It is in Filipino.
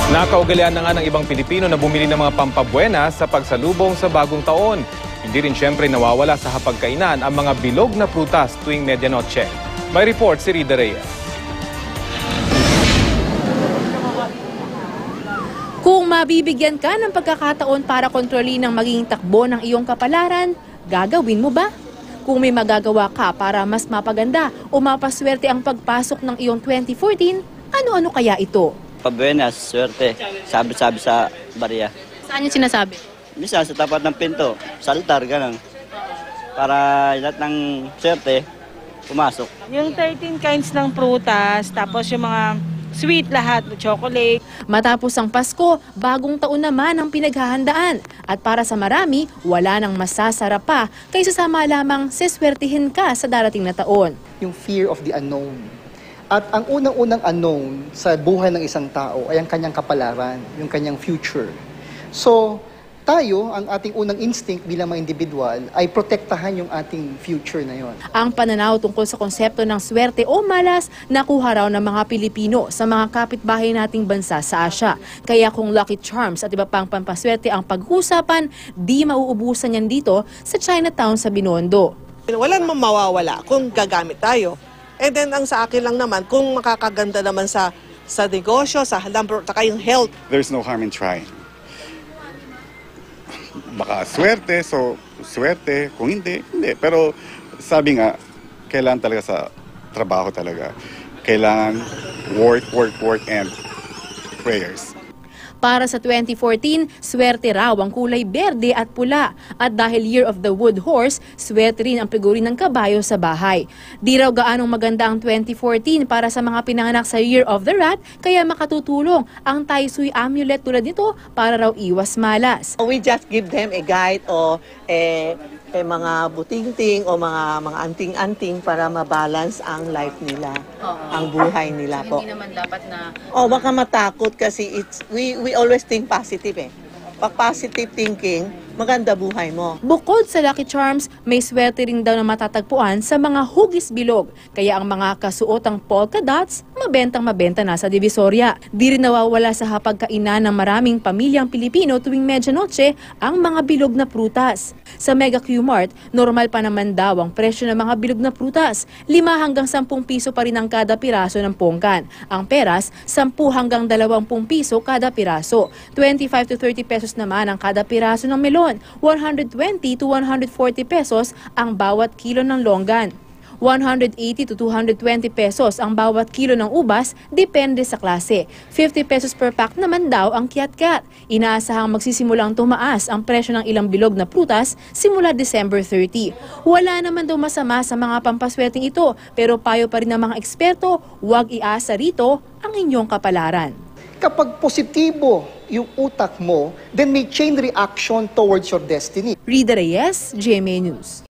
Nakaugalian na nga ng ibang Pilipino na bumili ng mga pampabuena sa pagsalubong sa bagong taon. Hindi rin siyempre nawawala sa hapagkainan ang mga bilog na prutas tuwing medianoche. May report si Rida Reyes. Kung mabibigyan ka ng pagkakataon para kontrolin ang magiging takbo ng iyong kapalaran, gagawin mo ba? Kung may magagawa ka para mas mapaganda o mapaswerte ang pagpasok ng iyong 2014, ano-ano kaya ito? Pabuenas, swerte. Sabi-sabi sa barya. Saan yung sinasabi? Misa sa tapat ng pinto, sa altar, gano'n. Para lahat ng swerte, pumasok. Yung 13 kinds ng prutas, tapos yung mga sweet lahat, chocolate. Matapos ang Pasko, bagong taon naman ang pinaghahandaan. At para sa marami, wala nang masasarap pa kaysa sama lamang seswertihin ka sa darating na taon. Yung fear of the unknown. At ang unang-unang unknown sa buhay ng isang tao ay ang kanyang kapalaran, yung kanyang future. So, tayo, ang ating unang instinct bilang mga individual ay protektahan yung ating future na yon. Ang pananaw tungkol sa konsepto ng swerte o malas nakuha raw ng mga Pilipino sa mga kapitbahay nating bansa sa Asia. Kaya kung Lucky Charms at iba pang pampaswerte ang pag-uusapan, di mauubusan yan dito sa Chinatown sa Binondo. Walang mawawala kung gagamit tayo. And then ang sa akin lang naman, kung makakaganda naman sa negosyo, sa number, saka yung health. There's no harm in trying. Baka swerte, so swerte. Kung hindi, hindi. Pero sabi nga, kailangan talaga sa trabaho talaga. Kailangan work, and prayers. Para sa 2014, swerte raw ang kulay berde at pula. At dahil Year of the Wood Horse, swerte rin ang figurine ng kabayo sa bahay. Di raw gaanong maganda ang 2014 para sa mga pinanganak sa Year of the Rat, kaya makatutulong ang Tai Sui amulet tulad nito para raw iwas malas. We just give them a guide o mga butingting o mga anting-anting para mabalance ang life nila, ang buhay nila po. Hindi naman dapat na... Baka matakot kasi we always think positive eh. Pag positive thinking, maganda buhay mo. Bukod sa Lucky Charms, may swerte rin daw na matatagpuan sa mga hugis bilog. Kaya ang mga kasuotang polka dots, mabentang-mabenta na sa Divisoria. Di rin nawawala sa hapagkainan ng maraming pamilyang Pilipino tuwing medianoche ang mga bilog na prutas. Sa Mega Q-Mart, normal pa naman daw ang presyo ng mga bilog na prutas. 5 hanggang 10 piso pa rin ang kada piraso ng pongkan. Ang peras, 10 hanggang 20 piso kada piraso. 25 to 30 pesos naman ang kada piraso ng melon. 120 to 140 pesos ang bawat kilo ng longgan. 180 to 220 pesos ang bawat kilo ng ubas, depende sa klase. 50 pesos per pack naman daw ang kiat-kat. Inaasahang magsisimulang tumaas ang presyo ng ilang bilog na prutas simula December 30. Wala naman daw masama sa mga pampaswerteng ito, pero payo pa rin ng mga eksperto, huwag iasa rito ang inyong kapalaran. Kapag positibo yung utak mo, then may chain reaction towards your destiny. Rida Reyes, GMA News.